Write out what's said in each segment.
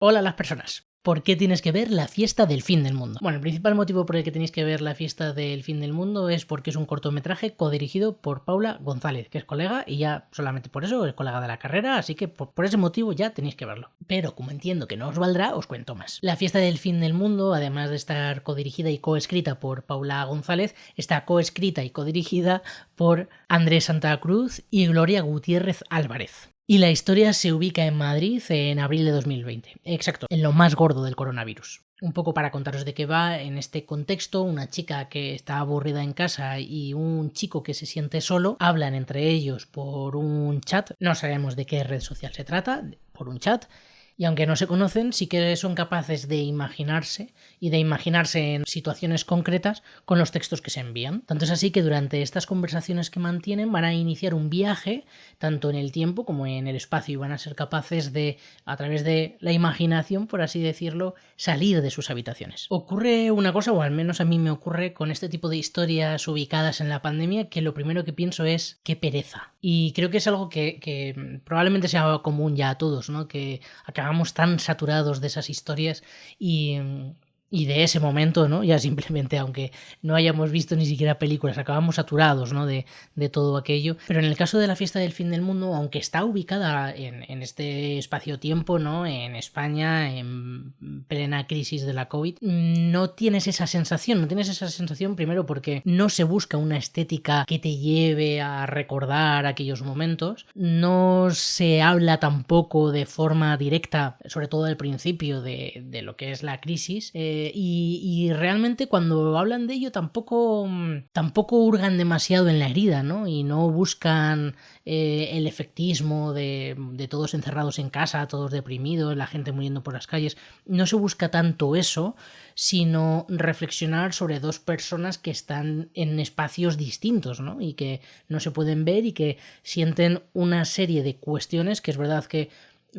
Hola a las personas. ¿Por qué tienes que ver La fiesta del fin del mundo? Bueno, el principal motivo por el que tenéis que ver La fiesta del fin del mundo es porque es un cortometraje codirigido por Paula González, que es colega, y ya solamente por eso es colega de la carrera, así que por ese motivo ya tenéis que verlo. Pero como entiendo que no os valdrá, os cuento más. La fiesta del fin del mundo, además de estar codirigida y coescrita por Paula González, está coescrita y codirigida por Andrés Santa Cruz y Gloria Gutiérrez Álvarez. Y la historia se ubica en Madrid en abril de 2020. Exacto, en lo más gordo del coronavirus. Un poco para contaros de qué va, en este contexto, una chica que está aburrida en casa y un chico que se siente solo hablan entre ellos por un chat. No sabemos de qué red social se trata, por un chat. Y aunque no se conocen, sí que son capaces de imaginarse y de imaginarse en situaciones concretas con los textos que se envían. Tanto es así que durante estas conversaciones que mantienen van a iniciar un viaje, tanto en el tiempo como en el espacio, y van a ser capaces de, a través de la imaginación, por así decirlo, salir de sus habitaciones. Ocurre una cosa, o al menos a mí me ocurre con este tipo de historias ubicadas en la pandemia, que lo primero que pienso es qué pereza. Y creo que es algo que probablemente sea común ya a todos, ¿no? Que acabamos tan saturados de esas historias y de ese momento, ¿no? Ya simplemente, aunque no hayamos visto ni siquiera películas, acabamos saturados, ¿no? de todo aquello. Pero en el caso de La fiesta del fin del mundo, aunque está ubicada en este espacio-tiempo, ¿no? En España, en plena crisis de la COVID, no tienes esa sensación. No tienes esa sensación primero porque no se busca una estética que te lleve a recordar aquellos momentos. No se habla tampoco de forma directa, sobre todo al principio, de lo que es la crisis. Y realmente cuando hablan de ello tampoco hurgan demasiado en la herida, ¿no? Y no buscan el efectismo de todos encerrados en casa, todos deprimidos, la gente muriendo por las calles. No se busca tanto eso, sino reflexionar sobre dos personas que están en espacios distintos, ¿no? Y que no se pueden ver y que sienten una serie de cuestiones que es verdad que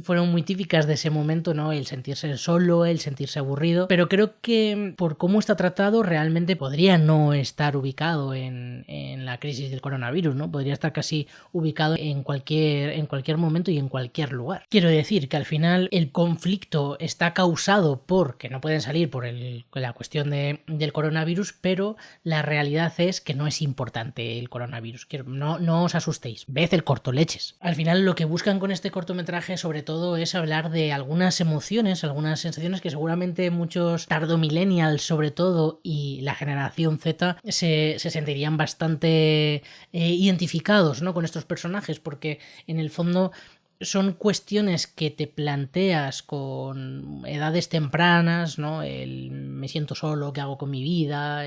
fueron muy típicas de ese momento, ¿no? El sentirse solo, el sentirse aburrido, pero creo que por cómo está tratado realmente podría no estar ubicado en la crisis del coronavirus, ¿no? Podría estar casi ubicado en cualquier momento y en cualquier lugar. Quiero decir que al final el conflicto está causado por que no pueden salir por la cuestión del coronavirus, pero la realidad es que no es importante el coronavirus. No os asustéis, ved el cortoleches. Al final lo que buscan con este cortometraje sobre todo es hablar de algunas emociones, algunas sensaciones que seguramente muchos tardomillennials sobre todo y la generación Z se sentirían bastante identificados, ¿no? Con estos personajes, porque en el fondo son cuestiones que te planteas con edades tempranas, ¿no? El me siento solo, ¿qué hago con mi vida?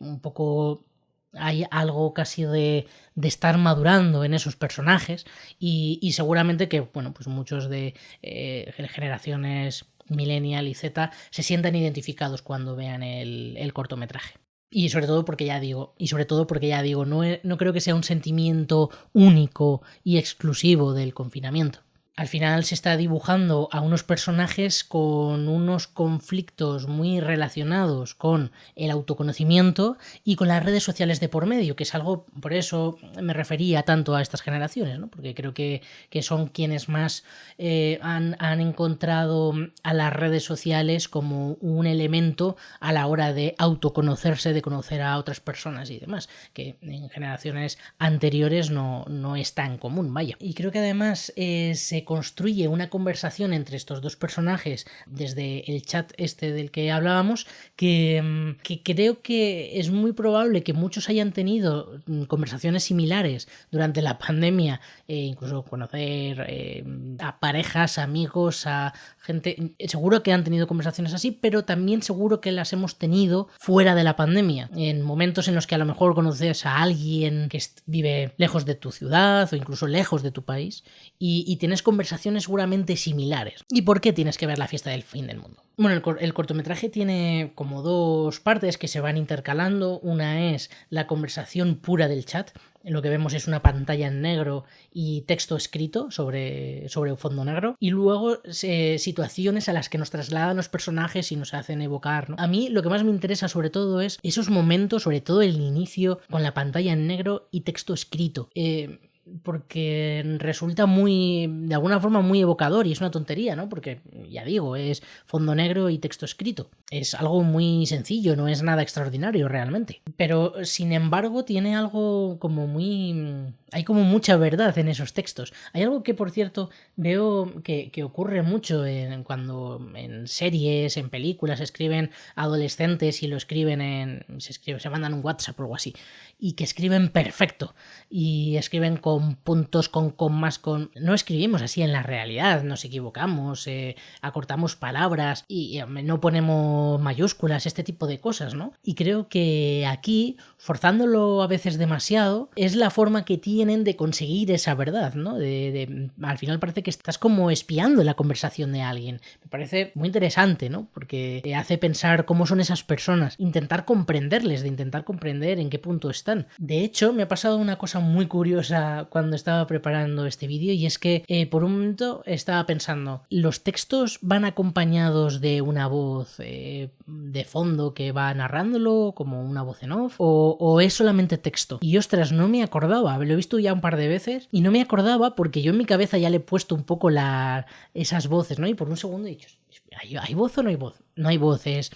Un poco hay algo casi de estar madurando en esos personajes y seguramente que, bueno, pues muchos de generaciones millennial y Z se sientan identificados cuando vean el cortometraje. Y sobre todo porque ya digo, no creo que sea un sentimiento único y exclusivo del confinamiento. Al final se está dibujando a unos personajes con unos conflictos muy relacionados con el autoconocimiento y con las redes sociales de por medio, que es algo, por eso me refería tanto a estas generaciones, ¿no? Porque creo que son quienes más han encontrado a las redes sociales como un elemento a la hora de autoconocerse, de conocer a otras personas y demás, que en generaciones anteriores no es tan común, vaya. Y creo que además se construye una conversación entre estos dos personajes desde el chat este del que hablábamos que creo que es muy probable que muchos hayan tenido conversaciones similares durante la pandemia, incluso conocer a parejas, amigos, a gente, seguro que han tenido conversaciones así, pero también seguro que las hemos tenido fuera de la pandemia, en momentos en los que a lo mejor conoces a alguien que vive lejos de tu ciudad o incluso lejos de tu país y tienes conversaciones seguramente similares. ¿Y por qué tienes que ver La fiesta del fin del mundo? Bueno, el cortometraje tiene como dos partes que se van intercalando. Una es la conversación pura del chat. Lo que vemos es una pantalla en negro y texto escrito sobre un fondo negro. Y luego situaciones a las que nos trasladan los personajes y nos hacen evocar, ¿no? A mí lo que más me interesa sobre todo es esos momentos, sobre todo el inicio, con la pantalla en negro y texto escrito. resulta muy, de alguna forma, muy evocador y es una tontería, ¿no? Porque, ya digo, es fondo negro y texto escrito. Es algo muy sencillo, no es nada extraordinario realmente. Pero, sin embargo, tiene algo como muy... Hay como mucha verdad en esos textos. Hay algo que, por cierto, veo que ocurre mucho cuando en series, en películas, escriben adolescentes y lo escriben se mandan un WhatsApp o algo así, y que escriben perfecto, y escriben con puntos, con comas, No escribimos así en la realidad, nos equivocamos, acortamos palabras y no ponemos mayúsculas, este tipo de cosas, ¿no? Y creo que aquí, forzándolo a veces demasiado, es la forma que tienen de conseguir esa verdad, ¿no? Al final parece que estás como espiando la conversación de alguien. Me parece muy interesante, ¿no? Porque hace pensar cómo son esas personas, intentar comprenderles, de intentar comprender en qué punto están. De hecho, me ha pasado una cosa muy curiosa cuando estaba preparando este vídeo, y es que por un momento estaba pensando, ¿los textos van acompañados de una voz de fondo que va narrándolo, como una voz en off, o es solamente texto? Y ostras, no me acordaba, lo he visto ya un par de veces y no me acordaba porque yo en mi cabeza ya le he puesto un poco esas voces, ¿no? Y por un segundo he dicho, ¿hay voz o no hay voz? No hay voz, es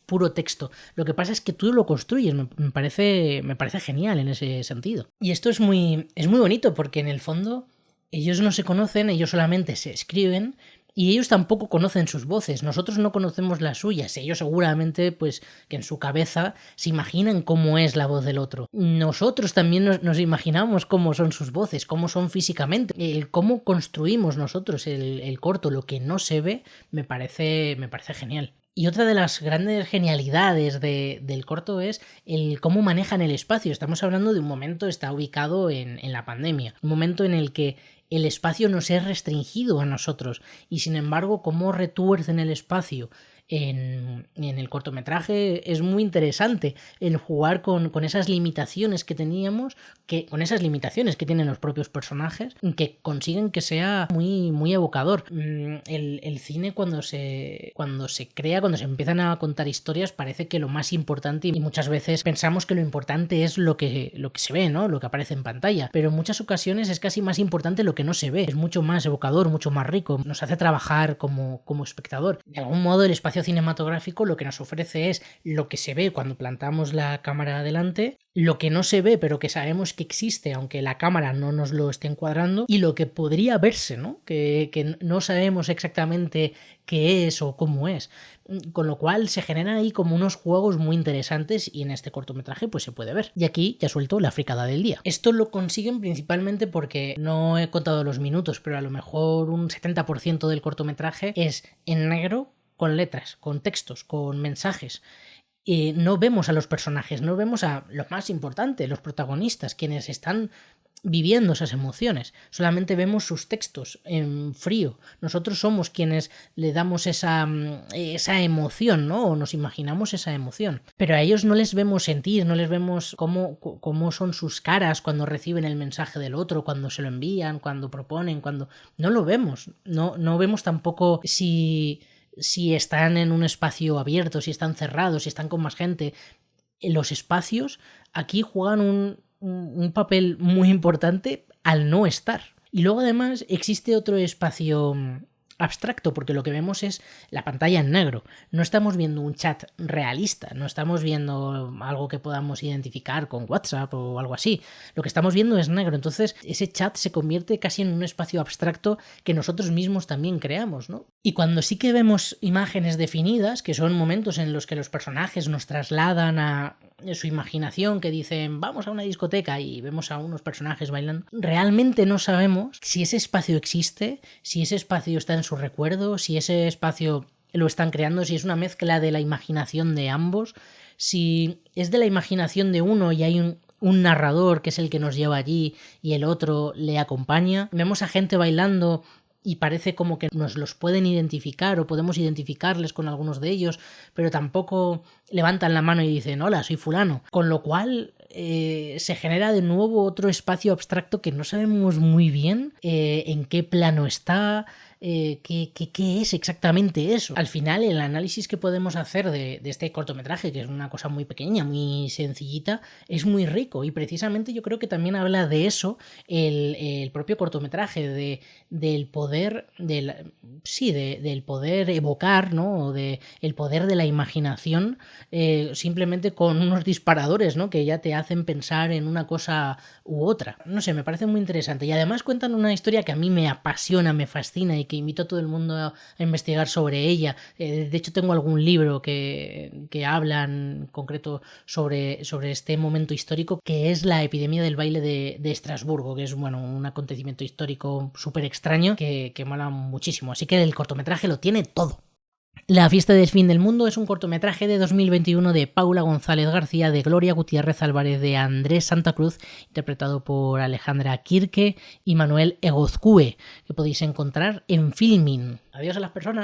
puro texto. Lo que pasa es que tú lo construyes, me parece genial en ese sentido. Y esto es muy bonito porque en el fondo ellos no se conocen, ellos solamente se escriben y ellos tampoco conocen sus voces, nosotros no conocemos las suyas, ellos seguramente pues que en su cabeza se imaginan cómo es la voz del otro. Nosotros también nos imaginamos cómo son sus voces, cómo son físicamente, cómo construimos nosotros el corto, lo que no se ve, me parece genial. Y otra de las grandes genialidades del corto es el cómo manejan el espacio. Estamos hablando de un momento, está ubicado en la pandemia, un momento en el que el espacio nos es restringido a nosotros y sin embargo cómo retuercen el espacio en el cortometraje. Es muy interesante el jugar con esas limitaciones que teníamos, con esas limitaciones que tienen los propios personajes, que consiguen que sea muy, muy evocador. El cine cuando se crea, cuando se empiezan a contar historias, parece que lo más importante, y muchas veces pensamos que lo importante es lo que se ve, ¿no? Lo que aparece en pantalla, pero en muchas ocasiones es casi más importante lo que no se ve, es mucho más evocador, mucho más rico, nos hace trabajar como espectador. De algún modo el espacio cinematográfico lo que nos ofrece es lo que se ve cuando plantamos la cámara adelante, lo que no se ve pero que sabemos que existe aunque la cámara no nos lo esté encuadrando, y lo que podría verse, ¿no? Que no sabemos exactamente qué es o cómo es. Con lo cual se generan ahí como unos juegos muy interesantes y en este cortometraje pues se puede ver. Y aquí ya suelto la fricada del día. Esto lo consiguen principalmente porque no he contado los minutos, pero a lo mejor un 70% del cortometraje es en negro, con letras, con textos, con mensajes. No vemos a los personajes, no vemos a lo más importante, los protagonistas, quienes están viviendo esas emociones. Solamente vemos sus textos en frío. Nosotros somos quienes le damos esa emoción, ¿no? O nos imaginamos esa emoción. Pero a ellos no les vemos sentir, no les vemos cómo son sus caras cuando reciben el mensaje del otro, cuando se lo envían, cuando proponen, cuando... No lo vemos. No vemos tampoco si están en un espacio abierto, si están cerrados, si están con más gente. Los espacios aquí juegan un papel muy importante al no estar. Y luego además existe otro espacio abstracto, porque lo que vemos es la pantalla en negro. No estamos viendo un chat realista, no estamos viendo algo que podamos identificar con WhatsApp o algo así. Lo que estamos viendo es negro, entonces ese chat se convierte casi en un espacio abstracto que nosotros mismos también creamos, ¿no? Y cuando sí que vemos imágenes definidas, que son momentos en los que los personajes nos trasladan a su imaginación, que dicen vamos a una discoteca y vemos a unos personajes bailando, realmente no sabemos si ese espacio existe, si ese espacio está en su recuerdo, si ese espacio lo están creando, si es una mezcla de la imaginación de ambos, si es de la imaginación de uno y hay un narrador que es el que nos lleva allí y el otro le acompaña. Vemos a gente bailando y parece como que nos los pueden identificar o podemos identificarles con algunos de ellos, pero tampoco levantan la mano y dicen hola, soy fulano. Con lo cual se genera de nuevo otro espacio abstracto que no sabemos muy bien en qué plano está, qué es exactamente eso. Al final, el análisis que podemos hacer de este cortometraje, que es una cosa muy pequeña, muy sencillita, es muy rico, y precisamente yo creo que también habla de eso el propio cortometraje, del poder, del poder evocar, ¿no? O el poder de la imaginación, simplemente con unos disparadores, ¿no? Que ya te hacen pensar en una cosa u otra. No sé, me parece muy interesante, y además cuentan una historia que a mí me apasiona, me fascina, y que invito a todo el mundo a investigar sobre ella. De hecho, tengo algún libro que habla en concreto sobre este momento histórico, que es la epidemia del baile de Estrasburgo, que es, bueno, un acontecimiento histórico súper extraño que mola muchísimo. Así que el cortometraje lo tiene todo. La fiesta del fin del mundo es un cortometraje de 2021 de Paula González García, de Gloria Gutiérrez Álvarez, de Andrés Santa Cruz, interpretado por Alejandra Kirke y Manuel Egozcue, que podéis encontrar en Filmin. Adiós a las personas.